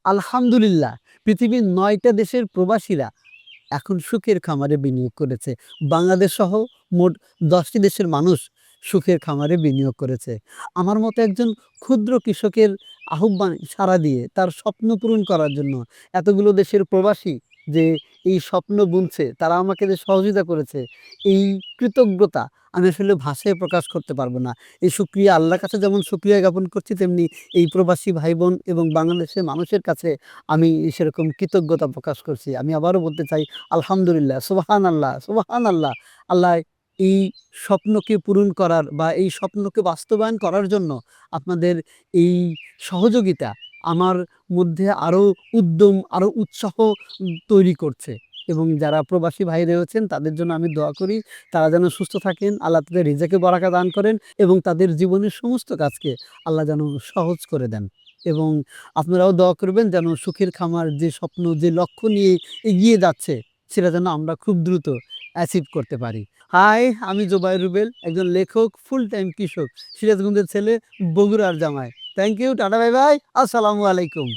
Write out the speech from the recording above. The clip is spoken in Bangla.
আলহামদুলিল্লাহ পৃথিবীর ৯টা দেশের প্রবাসীরা এখন সুখের খামারে বিনিয়োগ করেছে। বাংলাদেশ সহ মোট ১০টি দেশের মানুষ সুখের খামারে বিনিয়োগ করেছে। আমার মতো একজন ক্ষুদ্র কৃষকের আহ্বানে সাড়া দিয়ে তার স্বপ্ন পূরণ করার জন্য এতগুলো দেশের প্রবাসী যে এই স্বপ্ন বুনছে, তারা আমাকে যে সহযোগিতা করেছে, এই কৃতজ্ঞতা আমি আসলে ভাষায় প্রকাশ করতে পারবো না। এই শুকরিয়া আল্লাহর কাছে যেমন শুকরিয়া জ্ঞাপন করছি, তেমনি এই প্রবাসী ভাই-বোন এবং বাংলাদেশের মানুষের কাছে আমি সেরকম কৃতজ্ঞতা প্রকাশ করছি। আমি আবারও বলতে চাই আলহামদুলিল্লাহ, সুবহানাল্লাহ, সুবহানাল্লাহ। আল্লাহ এই স্বপ্নকে পূরণ করার বা এই স্বপ্নকে বাস্তবায়ন করার জন্য আপনাদের এই সহযোগিতা আমার মধ্যে আরও উদ্যম, আরও উৎসাহ তৈরি করছে। এবং যারা প্রবাসী ভাই রয়েছেন তাদের জন্য আমি দোয়া করি, তারা যেন সুস্থ থাকেন, আল্লাহ তাদের রিজেকে বরাকা দান করেন এবং তাদের জীবনের সমস্ত কাজকে আল্লাহ যেন সহজ করে দেন। এবং আপনারাও দোয়া করবেন যেন সুখের খামার যে স্বপ্ন, যে লক্ষ্য নিয়ে এগিয়ে যাচ্ছে, সেটা যেন আমরা খুব দ্রুত অ্যাচিভ করতে পারি। হাই, আমি জোবায়ের রুবেল, একজন লেখক, ফুল টাইম কৃষক, সিরাজগঞ্জের ছেলে, বগুড়ার জামাই। Thank you, tata, bye bye, আসসালামু আলাইকুম।